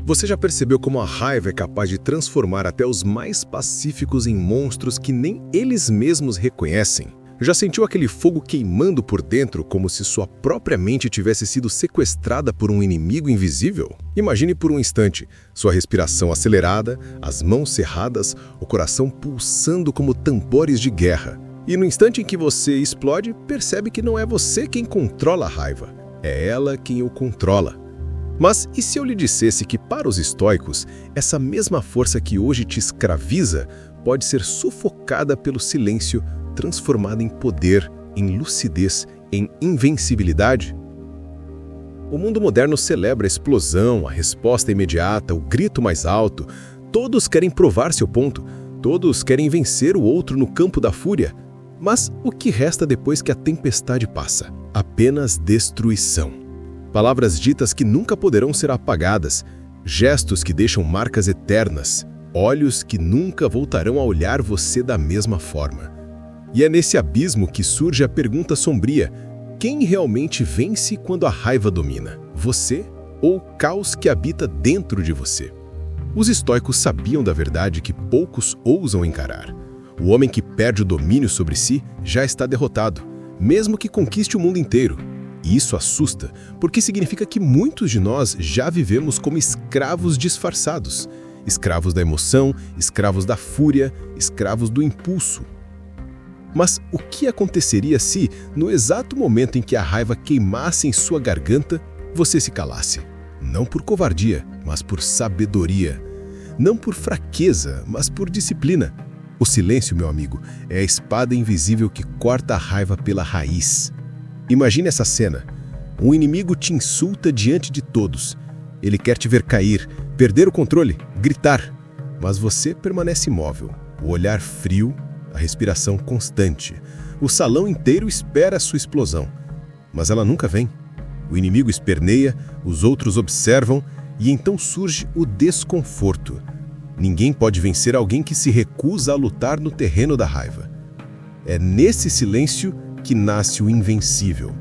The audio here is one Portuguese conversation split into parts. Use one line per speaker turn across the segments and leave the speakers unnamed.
Você já percebeu como a raiva é capaz de transformar até os mais pacíficos em monstros que nem eles mesmos reconhecem? Já sentiu aquele fogo queimando por dentro como se sua própria mente tivesse sido sequestrada por um inimigo invisível? Imagine por um instante sua respiração acelerada, as mãos cerradas, o coração pulsando como tambores de guerra. E no instante em que você explode, percebe que não é você quem controla a raiva, é ela quem o controla. Mas e se eu lhe dissesse que, para os estoicos, essa mesma força que hoje te escraviza pode ser sufocada pelo silêncio, transformada em poder, em lucidez, em invencibilidade? O mundo moderno celebra a explosão, a resposta imediata, o grito mais alto. Todos querem provar seu ponto, todos querem vencer o outro no campo da fúria. Mas o que resta depois que a tempestade passa? Apenas destruição. Palavras ditas que nunca poderão ser apagadas, gestos que deixam marcas eternas, olhos que nunca voltarão a olhar você da mesma forma. E é nesse abismo que surge a pergunta sombria: quem realmente vence quando a raiva domina? Você ou o caos que habita dentro de você? Os estoicos sabiam da verdade que poucos ousam encarar. O homem que perde o domínio sobre si já está derrotado, mesmo que conquiste o mundo inteiro. E isso assusta, porque significa que muitos de nós já vivemos como escravos disfarçados. Escravos da emoção, escravos da fúria, escravos do impulso. Mas o que aconteceria se, no exato momento em que a raiva queimasse em sua garganta, você se calasse? Não por covardia, mas por sabedoria. Não por fraqueza, mas por disciplina. O silêncio, meu amigo, é a espada invisível que corta a raiva pela raiz. Imagine essa cena. Um inimigo te insulta diante de todos. Ele quer te ver cair, perder o controle, gritar. Mas você permanece imóvel, o olhar frio, a respiração constante. O salão inteiro espera a sua explosão. Mas ela nunca vem. O inimigo esperneia, os outros observam, e então surge o desconforto. Ninguém pode vencer alguém que se recusa a lutar no terreno da raiva. É nesse silêncio que nasce o invencível.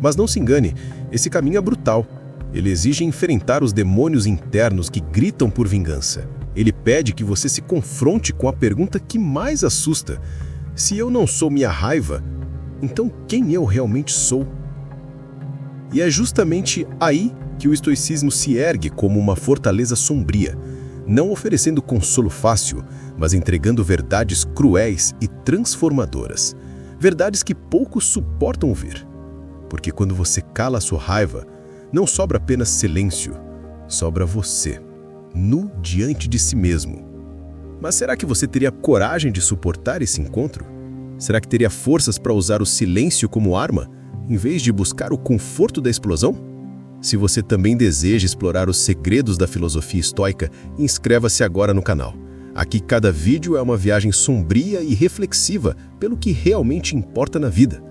Mas não se engane, esse caminho é brutal. Ele exige enfrentar os demônios internos que gritam por vingança. Ele pede que você se confronte com a pergunta que mais assusta: se eu não sou minha raiva, então quem eu realmente sou? E é justamente aí que o estoicismo se ergue como uma fortaleza sombria, não oferecendo consolo fácil, mas entregando verdades cruéis e transformadoras. Verdades que poucos suportam ouvir. Porque quando você cala a sua raiva, não sobra apenas silêncio, sobra você, nu diante de si mesmo. Mas será que você teria coragem de suportar esse encontro? Será que teria forças para usar o silêncio como arma, em vez de buscar o conforto da explosão? Se você também deseja explorar os segredos da filosofia estoica, inscreva-se agora no canal. Aqui cada vídeo é uma viagem sombria e reflexiva pelo que realmente importa na vida.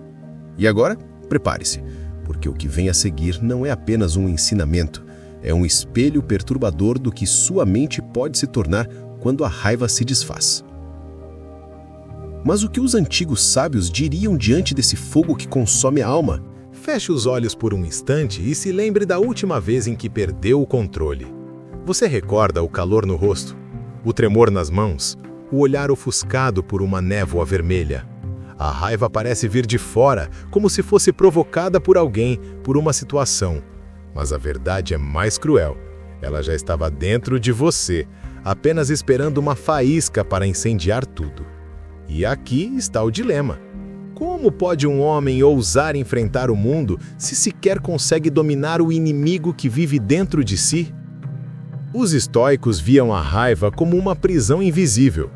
E agora, prepare-se, porque o que vem a seguir não é apenas um ensinamento, é um espelho perturbador do que sua mente pode se tornar quando a raiva se desfaz. Mas o que os antigos sábios diriam diante desse fogo que consome a alma?
Feche os olhos por um instante e se lembre da última vez em que perdeu o controle. Você recorda o calor no rosto? O tremor nas mãos, o olhar ofuscado por uma névoa vermelha. A raiva parece vir de fora, como se fosse provocada por alguém, por uma situação. Mas a verdade é mais cruel. Ela já estava dentro de você, apenas esperando uma faísca para incendiar tudo. E aqui está o dilema. Como pode um homem ousar enfrentar o mundo se sequer consegue dominar o inimigo que vive dentro de si? Os estoicos viam a raiva como uma prisão invisível.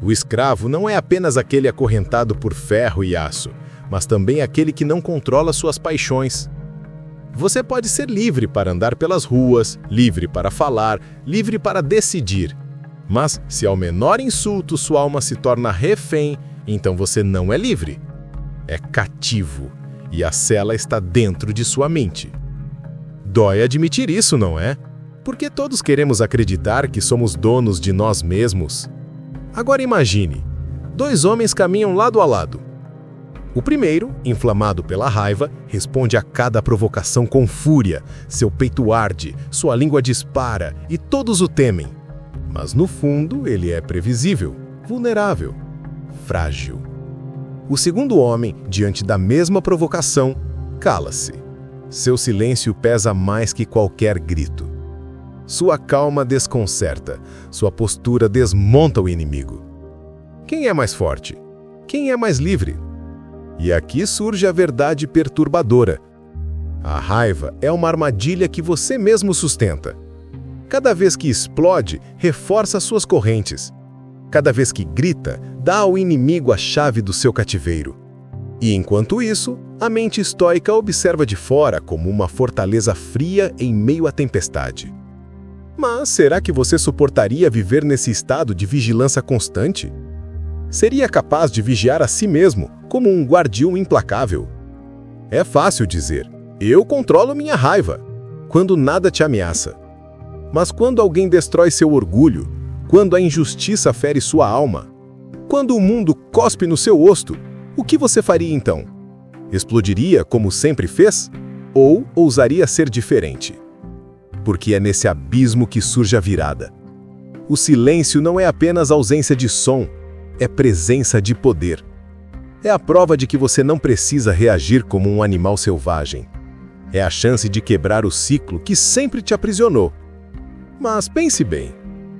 O escravo não é apenas aquele acorrentado por ferro e aço, mas também aquele que não controla suas paixões. Você pode ser livre para andar pelas ruas, livre para falar, livre para decidir. Mas se ao menor insulto sua alma se torna refém, então você não é livre. É cativo, e a cela está dentro de sua mente. Dói admitir isso, não é? Porque todos queremos acreditar que somos donos de nós mesmos. Agora imagine, dois homens caminham lado a lado. O primeiro, inflamado pela raiva, responde a cada provocação com fúria. Seu peito arde, sua língua dispara e todos o temem. Mas no fundo, ele é previsível, vulnerável, frágil. O segundo homem, diante da mesma provocação, cala-se. Seu silêncio pesa mais que qualquer grito. Sua calma desconcerta, sua postura desmonta o inimigo. Quem é mais forte? Quem é mais livre? E aqui surge a verdade perturbadora. A raiva é uma armadilha que você mesmo sustenta. Cada vez que explode, reforça suas correntes. Cada vez que grita, dá ao inimigo a chave do seu cativeiro. E enquanto isso, a mente estoica observa de fora como uma fortaleza fria em meio à tempestade. Mas será que você suportaria viver nesse estado de vigilância constante? Seria capaz de vigiar a si mesmo como um guardião implacável? É fácil dizer, eu controlo minha raiva, quando nada te ameaça. Mas quando alguém destrói seu orgulho, quando a injustiça fere sua alma, quando o mundo cospe no seu rosto, o que você faria então? Explodiria como sempre fez? Ou ousaria ser diferente? Porque é nesse abismo que surge a virada. O silêncio não é apenas ausência de som, é presença de poder. É a prova de que você não precisa reagir como um animal selvagem. É a chance de quebrar o ciclo que sempre te aprisionou. Mas pense bem,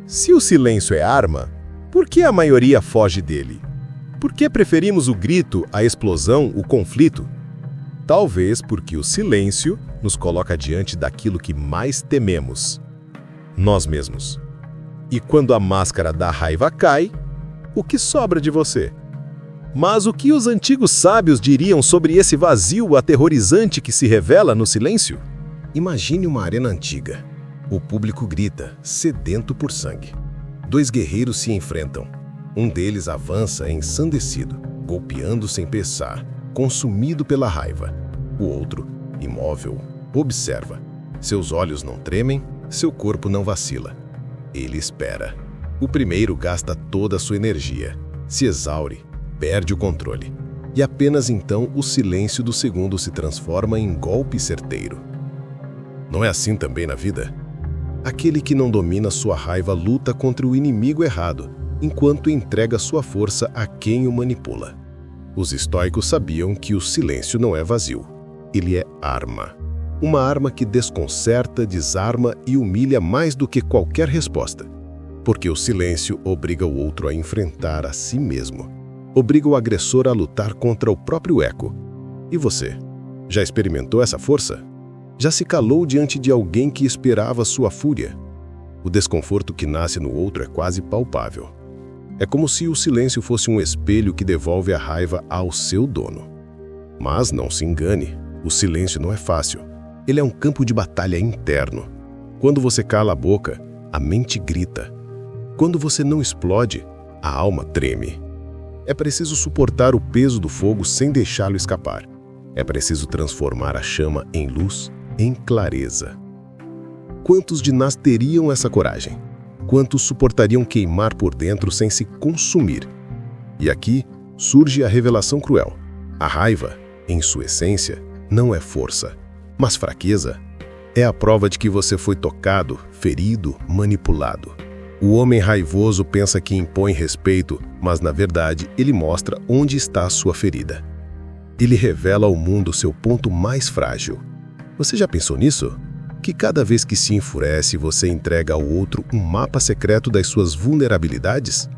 se o silêncio é arma, por que a maioria foge dele? Por que preferimos o grito, a explosão, o conflito? Talvez porque o silêncio nos coloca diante daquilo que mais tememos, nós mesmos. E quando a máscara da raiva cai, o que sobra de você? Mas o que os antigos sábios diriam sobre esse vazio aterrorizante que se revela no silêncio?
Imagine uma arena antiga. O público grita, sedento por sangue. Dois guerreiros se enfrentam. Um deles avança ensandecido, golpeando sem pensar, consumido pela raiva. O outro, imóvel, observa. Seus olhos não tremem, seu corpo não vacila. Ele espera. O primeiro gasta toda a sua energia, se exaure, perde o controle. E apenas então o silêncio do segundo se transforma em golpe certeiro. Não é assim também na vida? Aquele que não domina sua raiva luta contra o inimigo errado, enquanto entrega sua força a quem o manipula. Os estoicos sabiam que o silêncio não é vazio. Ele é arma. Uma arma que desconcerta, desarma e humilha mais do que qualquer resposta. Porque o silêncio obriga o outro a enfrentar a si mesmo. Obriga o agressor a lutar contra o próprio eco. E você? Já experimentou essa força? Já se calou diante de alguém que esperava sua fúria? O desconforto que nasce no outro é quase palpável. É como se o silêncio fosse um espelho que devolve a raiva ao seu dono. Mas não se engane, o silêncio não é fácil. Ele é um campo de batalha interno. Quando você cala a boca, a mente grita. Quando você não explode, a alma treme. É preciso suportar o peso do fogo sem deixá-lo escapar. É preciso transformar a chama em luz, em clareza. Quantos de nós teriam essa coragem? Quantos suportariam queimar por dentro sem se consumir? E aqui surge a revelação cruel. A raiva, em sua essência, não é força, mas fraqueza. É a prova de que você foi tocado, ferido, manipulado. O homem raivoso pensa que impõe respeito, mas na verdade ele mostra onde está a sua ferida. Ele revela ao mundo seu ponto mais frágil. Você já pensou nisso? Que cada vez que se enfurece, você entrega ao outro um mapa secreto das suas vulnerabilidades?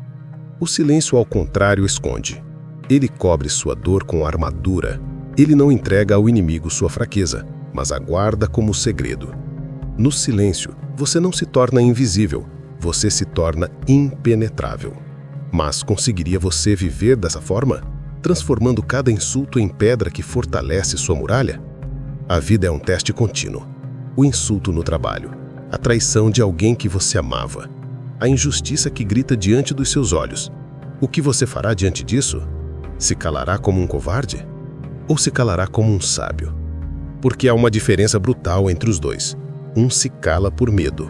O silêncio, ao contrário, esconde. Ele cobre sua dor com armadura. Ele não entrega ao inimigo sua fraqueza, mas a guarda como segredo. No silêncio, você não se torna invisível, você se torna impenetrável. Mas conseguiria você viver dessa forma? Transformando cada insulto em pedra que fortalece sua muralha? A vida é um teste contínuo. O insulto no trabalho, a traição de alguém que você amava, a injustiça que grita diante dos seus olhos. O que você fará diante disso? Se calará como um covarde? Ou se calará como um sábio? Porque há uma diferença brutal entre os dois. Um se cala por medo,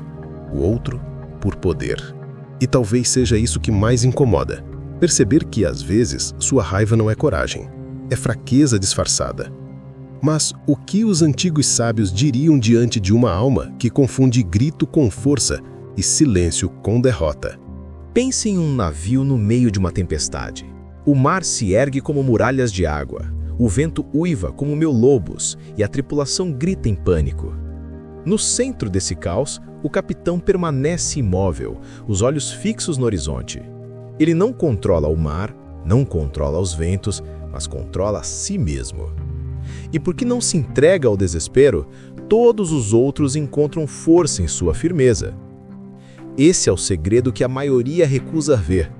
o outro por poder. E talvez seja isso que mais incomoda. Perceber que, às vezes, sua raiva não é coragem. é fraqueza disfarçada. Mas o que os antigos sábios diriam diante de uma alma que confunde grito com força e silêncio com derrota?
Pense em um navio no meio de uma tempestade. O mar se ergue como muralhas de água, o vento uiva como mil lobos e a tripulação grita em pânico. No centro desse caos, o capitão permanece imóvel, os olhos fixos no horizonte. Ele não controla o mar, não controla os ventos, mas controla a si mesmo. E porque não se entrega ao desespero, todos os outros encontram força em sua firmeza. Esse é o segredo que a maioria recusa ver.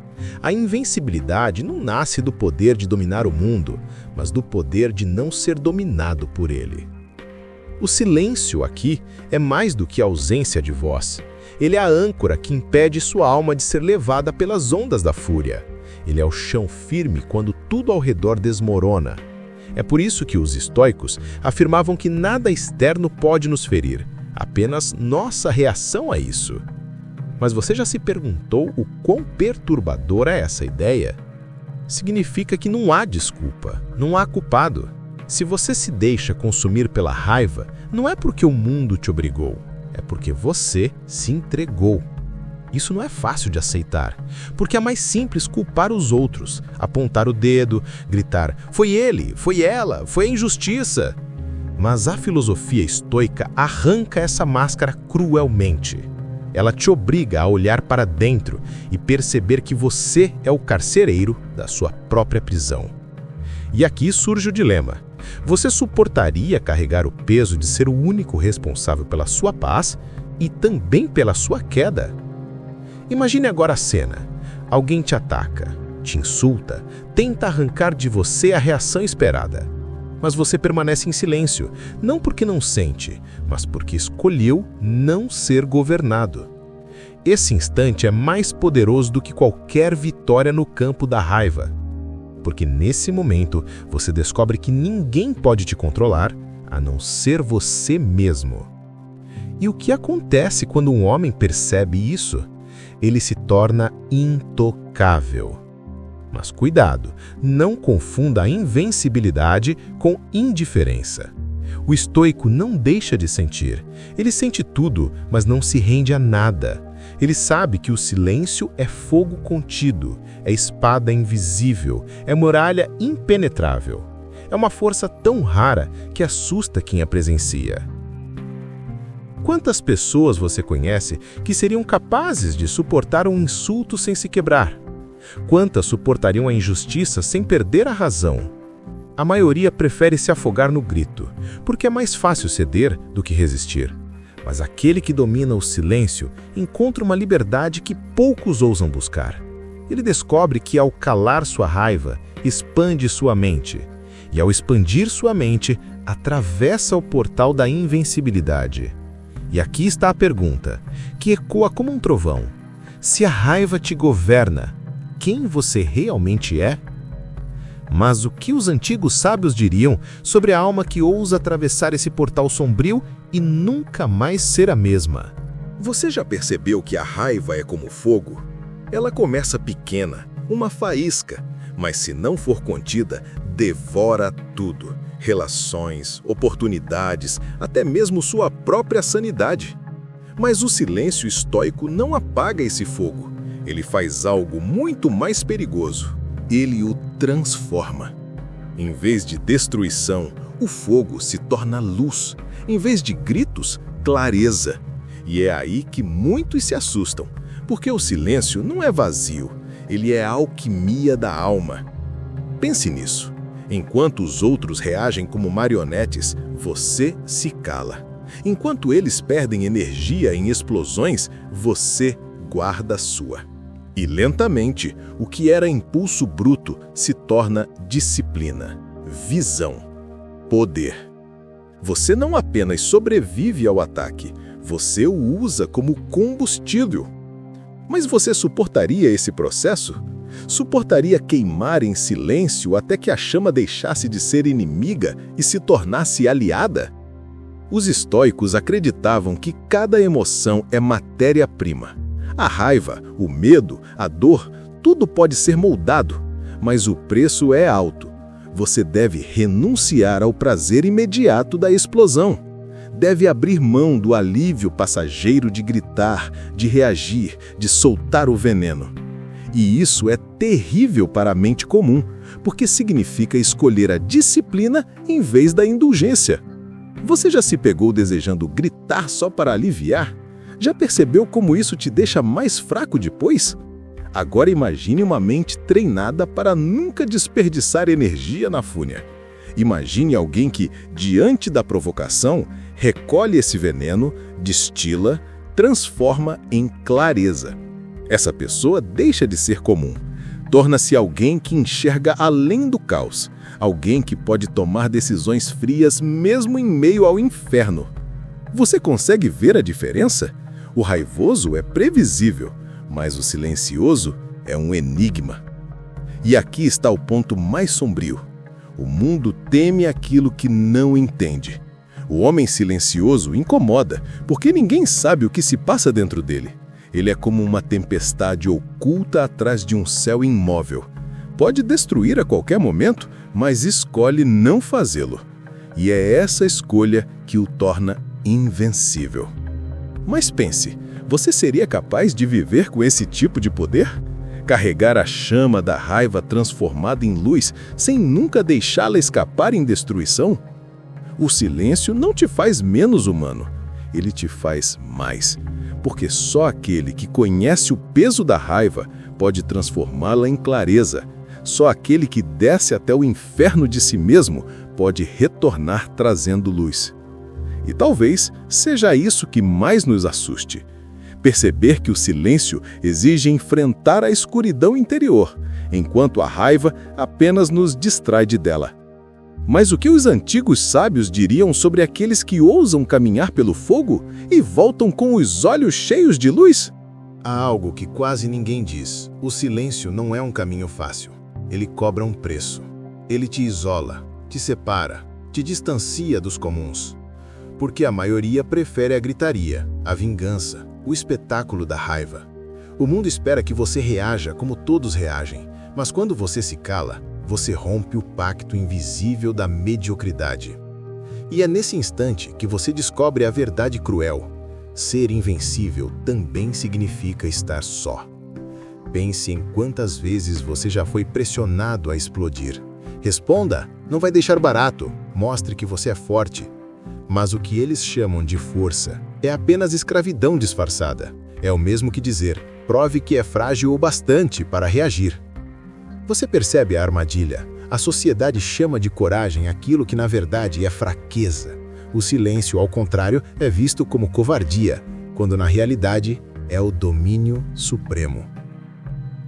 A invencibilidade não nasce do poder de dominar o mundo, mas do poder de não ser dominado por ele. O silêncio aqui é mais do que a ausência de voz. Ele é a âncora que impede sua alma de ser levada pelas ondas da fúria. Ele é o chão firme quando tudo ao redor desmorona. É por isso que os estoicos afirmavam que nada externo pode nos ferir, apenas nossa reação a isso. Mas você já se perguntou o quão perturbadora é essa ideia? Significa que não há desculpa, não há culpado. Se você se deixa consumir pela raiva, não é porque o mundo te obrigou, é porque você se entregou. Isso não é fácil de aceitar, porque é mais simples culpar os outros, apontar o dedo, gritar, foi ele, foi ela, foi a injustiça. Mas a filosofia estoica arranca essa máscara cruelmente. Ela te obriga a olhar para dentro e perceber que você é o carcereiro da sua própria prisão. E aqui surge o dilema. Você suportaria carregar o peso de ser o único responsável pela sua paz e também pela sua queda? Imagine agora a cena. Alguém te ataca, te insulta, tenta arrancar de você a reação esperada. Mas você permanece em silêncio, não porque não sente, mas porque escolheu não ser governado. Esse instante é mais poderoso do que qualquer vitória no campo da raiva. Porque nesse momento você descobre que ninguém pode te controlar, a não ser você mesmo. E o que acontece quando um homem percebe isso? Ele se torna intocável. Mas cuidado, não confunda a invencibilidade com indiferença. O estoico não deixa de sentir. Ele sente tudo, mas não se rende a nada. Ele sabe que o silêncio é fogo contido, é espada invisível, é muralha impenetrável. É uma força tão rara que assusta quem a presencia. Quantas pessoas você conhece que seriam capazes de suportar um insulto sem se quebrar? Quantas suportariam a injustiça sem perder a razão? A maioria prefere se afogar no grito, porque é mais fácil ceder do que resistir. Mas aquele que domina o silêncio encontra uma liberdade que poucos ousam buscar. Ele descobre que ao calar sua raiva, expande sua mente. E ao expandir sua mente, atravessa o portal da invencibilidade. E aqui está a pergunta, que ecoa como um trovão. Se a raiva te governa, quem você realmente é? Mas o que os antigos sábios diriam sobre a alma que ousa atravessar esse portal sombrio e nunca mais ser a mesma?
Você já percebeu que a raiva é como fogo? Ela começa pequena, uma faísca, mas se não for contida, devora tudo. Relações, oportunidades, até mesmo sua própria sanidade. Mas o silêncio estoico não apaga esse fogo. Ele faz algo muito mais perigoso. Ele o transforma. Em vez de destruição, o fogo se torna luz. Em vez de gritos, clareza. E é aí que muitos se assustam, porque o silêncio não é vazio, ele é a alquimia da alma. Pense nisso. Enquanto os outros reagem como marionetes, você se cala. Enquanto eles perdem energia em explosões, você guarda a sua. E lentamente, o que era impulso bruto se torna disciplina, visão, poder. Você não apenas sobrevive ao ataque, você o usa como combustível. Mas você suportaria esse processo? Suportaria queimar em silêncio até que a chama deixasse de ser inimiga e se tornasse aliada? Os estoicos acreditavam que cada emoção é matéria-prima. A raiva, o medo, a dor, tudo pode ser moldado, mas o preço é alto. Você deve renunciar ao prazer imediato da explosão. Deve abrir mão do alívio passageiro de gritar, de reagir, de soltar o veneno. E isso é terrível para a mente comum, porque significa escolher a disciplina em vez da indulgência. Você já se pegou desejando gritar só para aliviar? Já percebeu como isso te deixa mais fraco depois? Agora imagine uma mente treinada para nunca desperdiçar energia na fúria. Imagine alguém que, diante da provocação, recolhe esse veneno, destila, transforma em clareza. Essa pessoa deixa de ser comum. Torna-se alguém que enxerga além do caos. Alguém que pode tomar decisões frias mesmo em meio ao inferno. Você consegue ver a diferença? O raivoso é previsível, mas o silencioso é um enigma. E aqui está o ponto mais sombrio. O mundo teme aquilo que não entende. O homem silencioso incomoda, porque ninguém sabe o que se passa dentro dele. Ele é como uma tempestade oculta atrás de um céu imóvel. Pode destruir a qualquer momento, mas escolhe não fazê-lo. E é essa escolha que o torna invencível. Mas pense, você seria capaz de viver com esse tipo de poder? Carregar a chama da raiva transformada em luz sem nunca deixá-la escapar em destruição? O silêncio não te faz menos humano, ele te faz mais. Porque só aquele que conhece o peso da raiva pode transformá-la em clareza. Só aquele que desce até o inferno de si mesmo pode retornar trazendo luz. E talvez seja isso que mais nos assuste. Perceber que o silêncio exige enfrentar a escuridão interior, enquanto a raiva apenas nos distrai dela. Mas o que os antigos sábios diriam sobre aqueles que ousam caminhar pelo fogo e voltam com os olhos cheios de luz?
Há algo que quase ninguém diz. O silêncio não é um caminho fácil. Ele cobra um preço. Ele te isola, te separa, te distancia dos comuns. Porque a maioria prefere a gritaria, a vingança, o espetáculo da raiva. O mundo espera que você reaja como todos reagem, mas quando você se cala, você rompe o pacto invisível da mediocridade. E é nesse instante que você descobre a verdade cruel. Ser invencível também significa estar só. Pense em quantas vezes você já foi pressionado a explodir. Responda, não vai deixar barato, mostre que você é forte. Mas o que eles chamam de força é apenas escravidão disfarçada. É o mesmo que dizer, prove que é frágil o bastante para reagir. Você percebe a armadilha? A sociedade chama de coragem aquilo que na verdade é fraqueza. O silêncio, ao contrário, é visto como covardia, quando na realidade é o domínio supremo.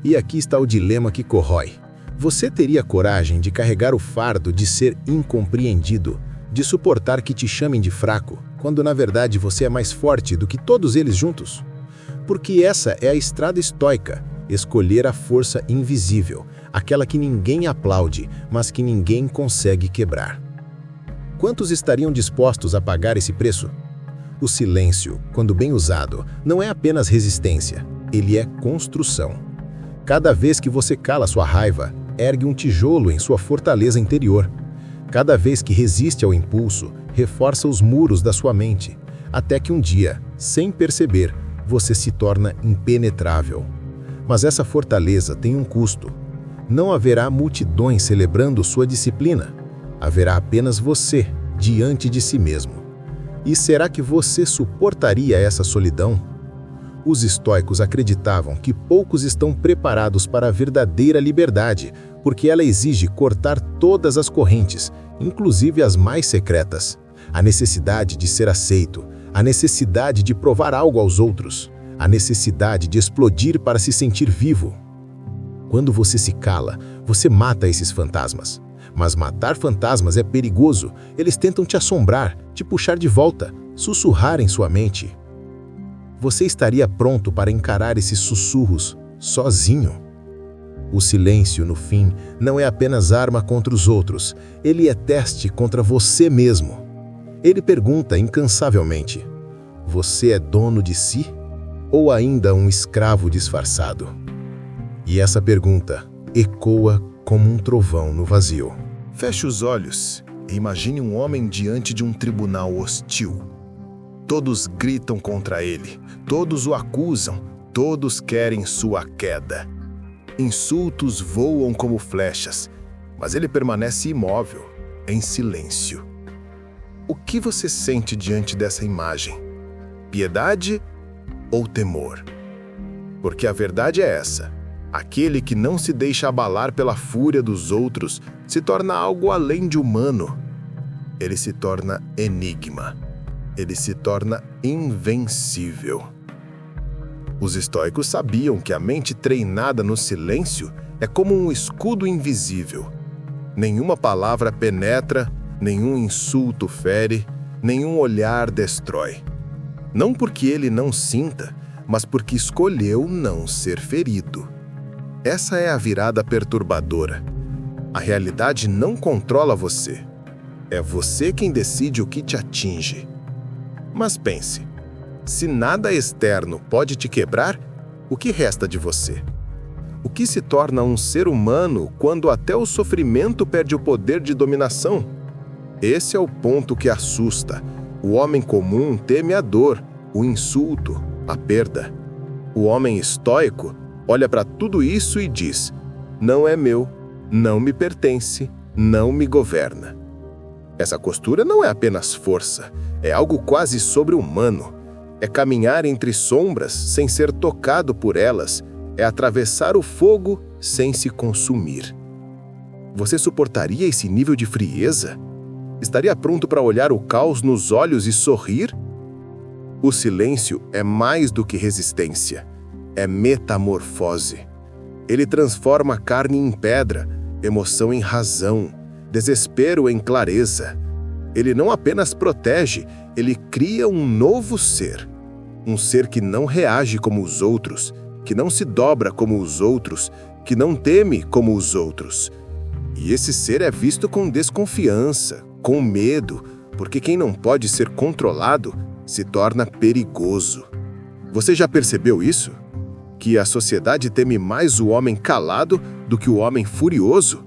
E aqui está o dilema que corrói. Você teria coragem de carregar o fardo de ser incompreendido, de suportar que te chamem de fraco, quando na verdade você é mais forte do que todos eles juntos? Porque essa é a estrada estoica, escolher a força invisível, aquela que ninguém aplaude, mas que ninguém consegue quebrar. Quantos estariam dispostos a pagar esse preço? O silêncio, quando bem usado, não é apenas resistência, ele é construção. Cada vez que você cala sua raiva, ergue um tijolo em sua fortaleza interior. Cada vez que resiste ao impulso, reforça os muros da sua mente, até que um dia, sem perceber, você se torna impenetrável. Mas essa fortaleza tem um custo. Não haverá multidões celebrando sua disciplina. Haverá apenas você, diante de si mesmo. E será que você suportaria essa solidão? Os estoicos acreditavam que poucos estão preparados para a verdadeira liberdade, porque ela exige cortar todas as correntes, inclusive as mais secretas. A necessidade de ser aceito, a necessidade de provar algo aos outros, a necessidade de explodir para se sentir vivo. Quando você se cala, você mata esses fantasmas. Mas matar fantasmas é perigoso. Eles tentam te assombrar, te puxar de volta, sussurrar em sua mente. Você estaria pronto para encarar esses sussurros sozinho? O silêncio, no fim, não é apenas arma contra os outros. Ele é teste contra você mesmo. Ele pergunta incansavelmente: você é dono de si? Ou ainda um escravo disfarçado? E essa pergunta ecoa como um trovão no vazio. Feche os olhos e imagine um homem diante de um tribunal hostil. Todos gritam contra ele, todos o acusam, todos querem sua queda. Insultos voam como flechas, mas ele permanece imóvel, em silêncio. O que você sente diante dessa imagem? Piedade ou temor? Porque a verdade é essa: aquele que não se deixa abalar pela fúria dos outros se torna algo além de humano. Ele se torna enigma. Ele se torna invencível. Os estoicos sabiam que a mente treinada no silêncio é como um escudo invisível. Nenhuma palavra penetra, nenhum insulto fere, nenhum olhar destrói. Não porque ele não sinta, mas porque escolheu não ser ferido. Essa é a virada perturbadora. A realidade não controla você. É você quem decide o que te atinge. Mas pense, se nada externo pode te quebrar, o que resta de você? O que se torna um ser humano quando até o sofrimento perde o poder de dominação? Esse é o ponto que assusta. O homem comum teme a dor, o insulto, a perda. O homem estoico olha para tudo isso e diz: não é meu, não me pertence, não me governa. Essa postura não é apenas força, é algo quase sobre-humano. É caminhar entre sombras sem ser tocado por elas, é atravessar o fogo sem se consumir. Você suportaria esse nível de frieza? Estaria pronto para olhar o caos nos olhos e sorrir? O silêncio é mais do que resistência, é metamorfose. Ele transforma carne em pedra, emoção em razão, desespero em clareza. Ele não apenas protege, ele cria um novo ser. Um ser que não reage como os outros, que não se dobra como os outros, que não teme como os outros. E esse ser é visto com desconfiança, com medo, porque quem não pode ser controlado se torna perigoso. Você já percebeu isso? Que a sociedade teme mais o homem calado do que o homem furioso?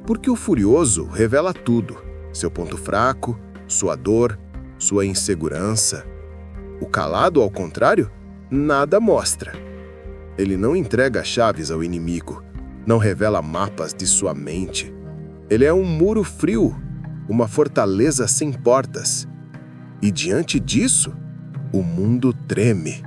Porque o furioso revela tudo: seu ponto fraco, sua dor, sua insegurança. O calado, ao contrário, nada mostra. Ele não entrega chaves ao inimigo, não revela mapas de sua mente. Ele é um muro frio, uma fortaleza sem portas. E diante disso, o mundo treme.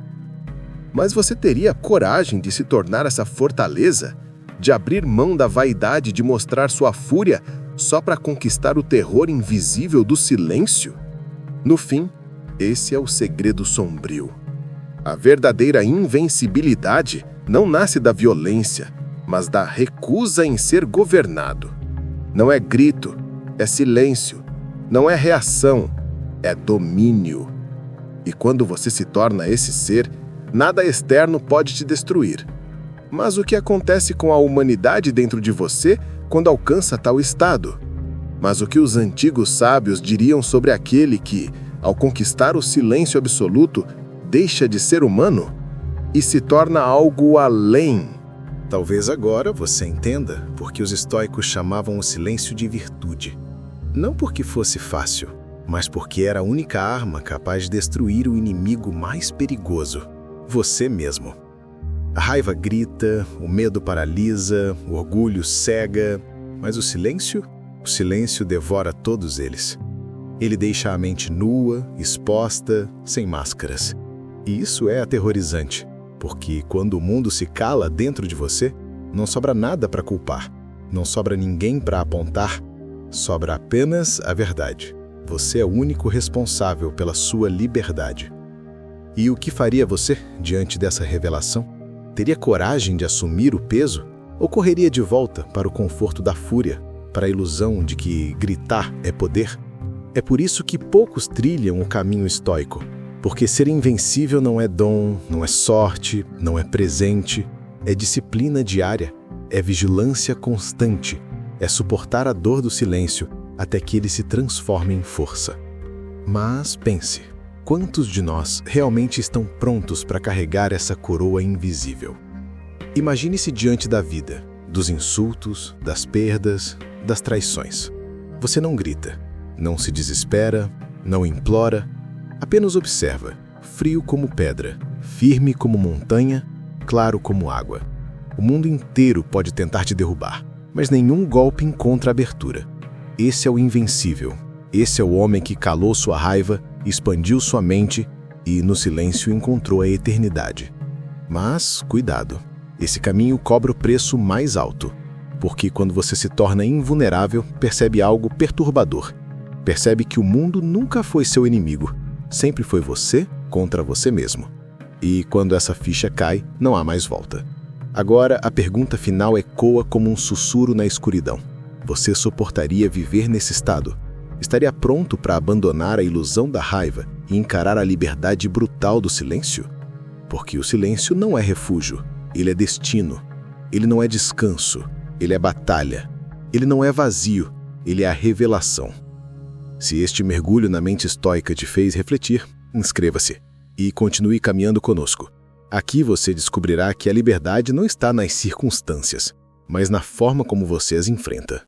Mas você teria coragem de se tornar essa fortaleza? De abrir mão da vaidade de mostrar sua fúria só para conquistar o terror invisível do silêncio? No fim, esse é o segredo sombrio. A verdadeira invencibilidade não nasce da violência, mas da recusa em ser governado. Não é grito, é silêncio. Não é reação, é domínio. E quando você se torna esse ser, nada externo pode te destruir. Mas o que acontece com a humanidade dentro de você quando alcança tal estado? Mas o que os antigos sábios diriam sobre aquele que, ao conquistar o silêncio absoluto, deixa de ser humano e se torna algo além?
Talvez agora você entenda porque os estoicos chamavam o silêncio de virtude. Não porque fosse fácil, mas porque era a única arma capaz de destruir o inimigo mais perigoso, você mesmo. A raiva grita, o medo paralisa, o orgulho cega, mas o silêncio devora todos eles. Ele deixa a mente nua, exposta, sem máscaras. E isso é aterrorizante, porque quando o mundo se cala dentro de você, não sobra nada para culpar, não sobra ninguém para apontar, sobra apenas a verdade. Você é o único responsável pela sua liberdade. E o que faria você diante dessa revelação? Teria coragem de assumir o peso ou correria de volta para o conforto da fúria, para a ilusão de que gritar é poder? É por isso que poucos trilham o caminho estoico, porque ser invencível não é dom, não é sorte, não é presente, é disciplina diária, é vigilância constante, é suportar a dor do silêncio até que ele se transforme em força. Mas pense, quantos de nós realmente estão prontos para carregar essa coroa invisível? Imagine-se diante da vida, dos insultos, das perdas,
das traições. Você não grita, não se desespera, não implora, apenas observa, frio como pedra, firme como montanha, claro como água. O mundo inteiro pode tentar te derrubar, mas nenhum golpe encontra abertura. Esse é o invencível. Esse é o homem que calou sua raiva, expandiu sua mente e, no silêncio, encontrou a eternidade. Mas, cuidado, esse caminho cobra o preço mais alto, porque quando você se torna invulnerável, percebe algo perturbador. Percebe que o mundo nunca foi seu inimigo, sempre foi você contra você mesmo. E quando essa ficha cai, não há mais volta. Agora, a pergunta final ecoa como um sussurro na escuridão. Você suportaria viver nesse estado? Estaria pronto para abandonar a ilusão da raiva e encarar a liberdade brutal do silêncio? Porque o silêncio não é refúgio, ele é destino. Ele não é descanso, ele é batalha. Ele não é vazio, ele é a revelação. Se este mergulho na mente estoica te fez refletir, inscreva-se e continue caminhando conosco. Aqui você descobrirá que a liberdade não está nas circunstâncias, mas na forma como você as enfrenta.